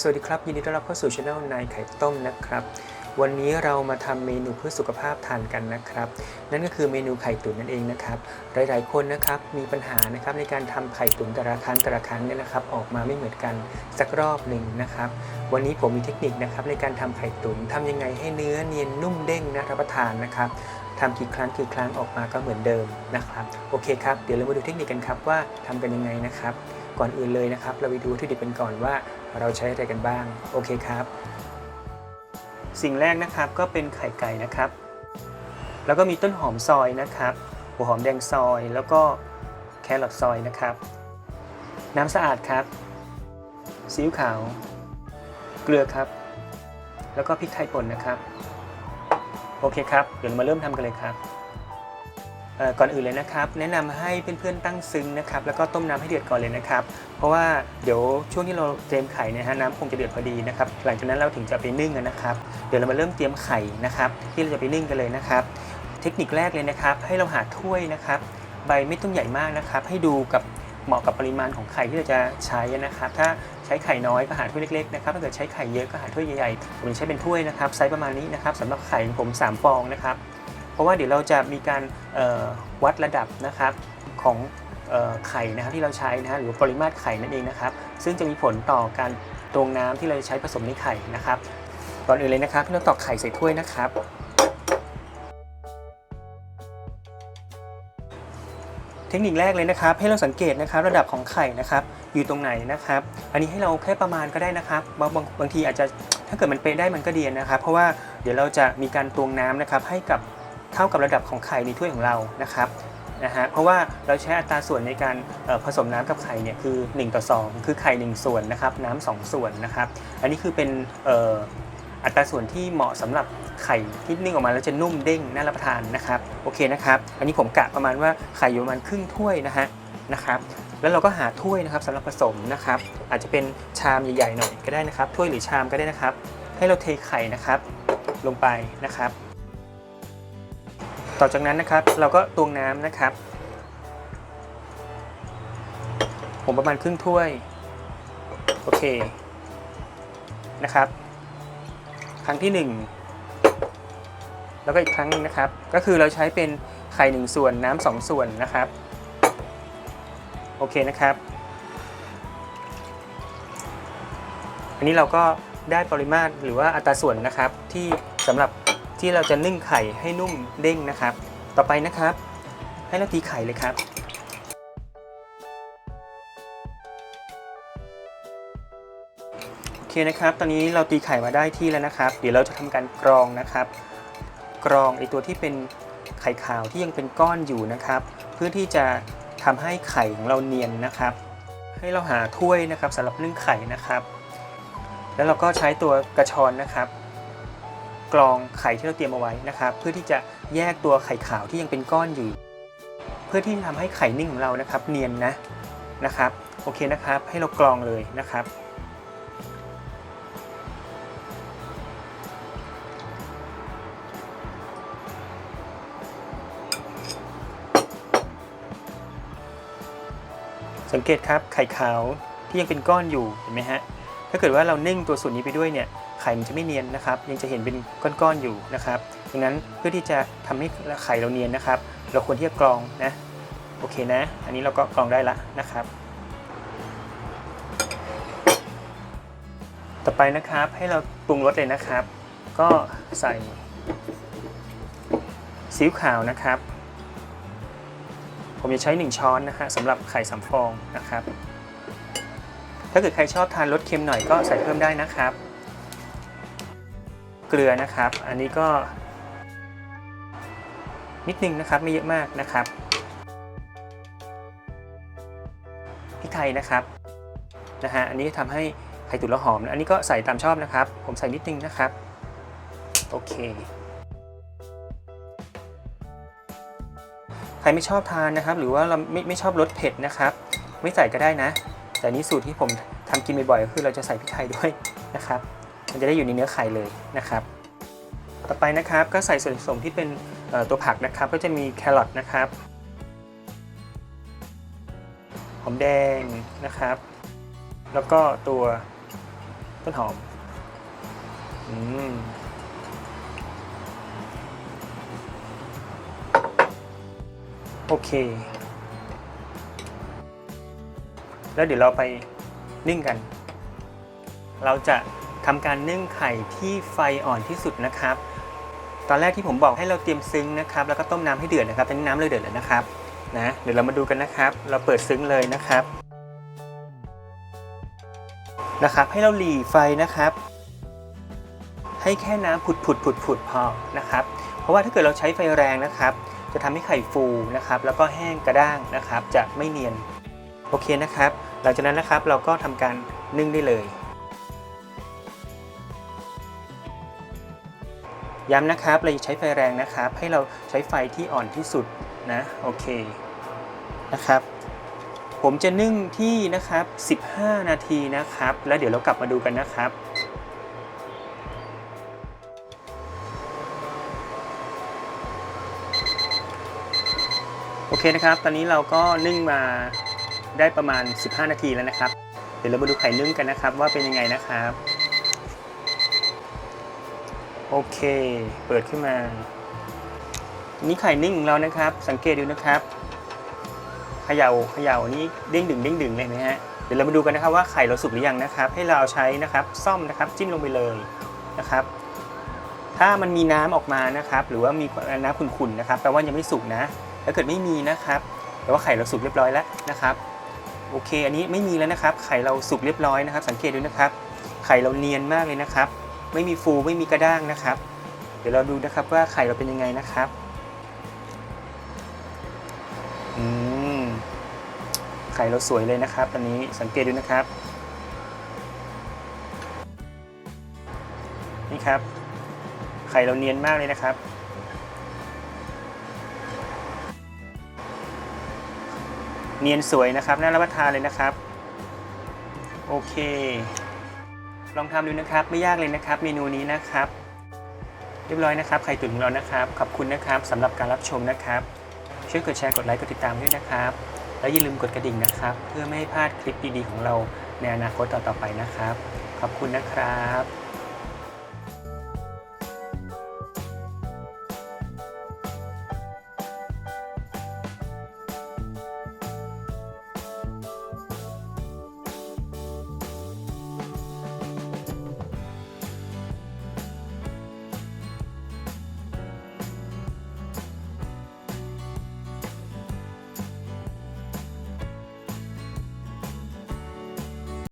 สวัสดีครับยินดีต้อนรับเข้าสู่ช่องนายไข่ต้มนะครับวันนี้เรามาทำเมนูเพื่อสุขภาพทานกันนะครับนั่นก็คือเมนูไข่ตุ๋นนั่นเองนะครับหลายๆคนนะครับมีปัญหานะครับในการทำไข่ตุ๋นแต่ละครั้งเนี่ยนะครับออกมาไม่เหมือนกันสักรอบหนึ่งนะครับวันนี้ผมมีเทคนิคนะครับในการทำไข่ตุ๋นทำยังไงให้เนื้อเนียนนุ่มเด้งน่ารับประทานนะครับทำกี่ครั้งออกมาก็เหมือนเดิมนะครับโอเคครับเดี๋ยวเรามาดูเทคนิคกันครับว่าทำกันยังไงนะครับก่อนอื่นเลยนะครับเราไปดูวัตถุดิบกันก่อนว่าเราใช้อะไรกันบ้างโอเคครับสิ่งแรกนะครับก็เป็นไข่ไก่นะครับแล้วก็มีต้นหอมซอยนะครับหัวหอมแดงซอยแล้วก็แครอทซอยนะครับน้ำสะอาดครับซีอิ๊วขาวเกลือครับแล้วก็พริกไทยป่นนะครับโอเคครับเดี๋ยวเรามาเริ่มทำกันเลยครับก่อนอื่นเลยนะครับแนะนำให้เพื่อนๆตั้งซึ้งนะครับแล้วก็ต้มน้ำให้เดือดก่อนเลยนะครับเพราะว่าเดี๋ยวช่วงที่เราเตรียมไข่นะฮะน้ำคงจะเดือดพอดีนะครับหลังจากนั้นเราถึงจะไปนึ่งกันนะครับเดี๋ยวเรามาเริ่มเตรียมไข่นะครับที่เราจะไปนึ่งกันเลยนะครับเทคนิคแรกเลยนะครับให้เราหาถ้วยนะครับใบไม่ต้องใหญ่มากนะครับให้ดูกับเหมาะกับปริมาณของไข่ที่เราจะใช้นะครับถ้าใช้ไข่น้อยก็หาถ้วยเล็กๆนะครับถ้าเกิดใช้ไข่เยอะก็หาถ้วยใหญ่ๆผมใช้เป็นถ้วยนะครับไซส์ประมาณนี้นะครับสำหรับไข่ของผม3ฟองนะครับเพราะว่าเดี๋ยวเราจะมีการวัดระดับนะครับของไข่นะครับที่เราใช้นะฮะหรือปริมาตรไข่นั่นเองนะครับซึ่งจะมีผลต่อการตวงน้ำที่เราใช้ผสมในไข่นะครับก่อนอื่นเลยนะครับเราตอกไข่ใส่ถ้วยนะครับเทคนิคแรกเลยนะครับให้เราสังเกตนะครับระดับของไข่นะครับอยู่ตรงไหนนะครับอันนี้ให้เราแค่ประมาณก็ได้นะครับบางทีอาจจะถ้าเกิดมันเป๊ะได้มันก็ดีนะครับเพราะว่าเดี๋ยวเราจะมีการตวงน้ำนะครับให้กับเท่ากับระดับของไข่ในถ้วยของเรานะครับเพราะว่าเราใช้อัตราส่วนในการผสมน้ำกับไข่เนี่ยคือ1:2คือไข่1ส่วนนะครับน้ำ2ส่วนนะครับอันนี้คือเป็นอัตราส่วนที่เหมาะสำหรับไข่ที่นึ่งออกมาแล้วจะนุ่มเด้งน่ารับประทานนะครับโอเคนะครับอันนี้ผมกะประมาณว่าไข่อยู่ประมาณครึ่งถ้วยนะครับแล้วเราก็หาถ้วยนะครับสำหรับผสมนะครับอาจจะเป็นชามใหญ่ๆหน่อยก็ได้นะครับถ้วยหรือชามก็ได้นะครับให้เราเทไข่นะครับลงไปนะครับต่อจากนั้นนะครับเราก็ตวงน้ำนะครับผมประมาณครึ่งถ้วยโอเคนะครับครั้งที่1แล้วก็อีกครั้งนึงนะครับก็คือเราใช้เป็นไข่1ส่วนน้ำ2ส่วนนะครับโอเคนะครับอันนี้เราก็ได้ปริมาตรหรือว่าอัตราส่วนนะครับที่สำหรับที่เราจะนึ่งไข่ให้นุ่มเด้งนะครับต่อไปนะครับให้เราตีไข่เลยครับโอเคนะครับตอนนี้เราตีไข่มาได้ที่แล้วนะครับเดี๋ยวเราจะทำการกรองนะครับกรองไอตัวที่เป็นไข่ขาวที่ยังเป็นก้อนอยู่นะครับเพื่อที่จะทำให้ไข่ของเราเนียนนะครับให้เราหาถ้วยนะครับสำหรับนึ่งไข่นะครับแล้วเราก็ใช้ตัวกระชอนนะครับกรองไข่ที่เราเตรียมเอาไว้นะครับเพื่อที่จะแยกตัวไข่ขาวที่ยังเป็นก้อนอยู่เพื่อที่จะทำให้ไข่นิ่งของเรานะครับเนียนนะครับโอเคนะครับให้เรากรองเลยนะครับสังเกตครับไข่ขาวที่ยังเป็นก้อนอยู่เห็นไหมฮะถ้าเกิดว่าเรานึ่งตัวส่วนนี้ไปด้วยเนี่ยไข่มันจะไม่เนียนนะครับยังจะเห็นเป็นก้อนๆอยู่นะครับดังนั้นเพื่อที่จะทำให้ไข่เราเนียนนะครับเราควรที่จะกรองนะโอเคนะอันนี้เราก็กรองได้ละนะครับต่อไปนะครับให้เราปรุงรสเลยนะครับก็ใส่ซีอิ๊วขาวนะครับผมจะใช้1ช้อนนะฮะสำหรับไข่3ฟองนะครับถ้าเกิดใครชอบทานรสเค็มหน่อยก็ใส่เพิ่มได้นะครับเกลือนะครับอันนี้ก็นิดนึงนะครับไม่เยอะมากนะครับพริกไทยนะครับอันนี้ทำให้ไข่ตุ๋นแล้วหอมอันนี้ก็ใส่ตามชอบนะครับผมใส่นิดนึงนะครับโอเคใครไม่ชอบทานนะครับหรือว่าเราไม่ชอบรสเผ็ดนะครับไม่ใส่ก็ได้นะแต่นี้สูตรที่ผมทำกินบ่อยๆก็คือเราจะใส่พริกไทยด้วยนะครับมันจะได้อยู่ในเนื้อไข่เลยนะครับต่อไปนะครับก็ใส่ส่วนผสมที่เป็นตัวผักนะครับก็จะมีแครอทนะครับหอมแดงนะครับแล้วก็ตัว ต้นหอมโอเคแล้วเดี๋ยวเราไปนึ่งกันเราจะทำการนึ่งไข่ที่ไฟอ่อนที่สุดนะครับตอนแรกที่ผมบอกให้เราเตรียมซึ้งนะครับแล้วก็ต้มน้ำให้เดือดนะครับตอนนี้น้ำเลยเดือดแล้วนะครับนะเดี๋ยวเรามาดูกันนะครับเราเปิดซึ้งเลยนะครับให้เราหลีไฟนะครับให้แค่น้ำผุดพอนะครับเพราะว่าถ้าเกิดเราใช้ไฟแรงนะครับจะทำให้ไข่ฟูนะครับแล้วก็แห้งกระด้างนะครับจะไม่เนียนโอเคนะครับหลังจากนั้นนะครับเราก็ทำการนึ่งได้เลยย้ำนะครับเราจะใช้ไฟแรงนะครับให้เราใช้ไฟที่อ่อนที่สุดนะโอเคนะครับผมจะนึ่งที่นะครับ15 นาทีนะครับแล้วเดี๋ยวเรากลับมาดูกันนะครับโอเคนะครับตอนนี้เราก็นึ่งมาได้ประมาณ15 นาทีแล้วนะครับเดี๋ยวเรามาดูไข่นึ่งกันนะครับว่าเป็นยังไงนะครับโอเคเปิดขึ้นมานี่ไข่นึ่งของเรานะครับสังเกตดูนะครับเขย่านี่เด้งดึงเลยนะฮะเดี๋ยวเรามาดูกันนะครับว่าไข่เราสุกหรือยังนะครับให้เราใช้นะครับซ่อมนะครับจิ้มลงไปเลยนะครับถ้ามันมีน้ำออกมานะครับหรือว่ามีน้ำขุ่นๆนะครับแปลว่ายังไม่สุกนะถ้าเกิดไม่มีนะครับแปลว่าไข่เราสุกเรียบร้อยแล้วนะครับโอเคอันนี้ไม่มีแล้วนะครับไข่เราสุกเรียบร้อยนะครับสังเกตดูนะครับไข่เราเนียนมากเลยนะครับไม่มีฟูไม่มีกระด้างนะครับเดี๋ยวเราดูนะครับว่าไข่เราเป็นยังไงนะครับไข่เราสวยเลยนะครับตอนนี้สังเกตดูนะครับนี่ครับไข่เราเนียนมากเลยนะครับเนียนสวยนะครับน่ารับประทานเลยนะครับโอเคลองทำดูนะครับไม่ยากเลยนะครับเมนูนี้นะครับเรียบร้อยนะครับไข่ตุ๋นของเรานะครับขอบคุณนะครับสำหรับการรับชมนะครับช่วยกดแชร์กดไลค์กดติดตามด้วยนะครับและอย่าลืมกดกระดิ่งนะครับเพื่อไม่ให้พลาดคลิปดีๆของเราในอนาคตต่อๆไปนะครับขอบคุณนะครับ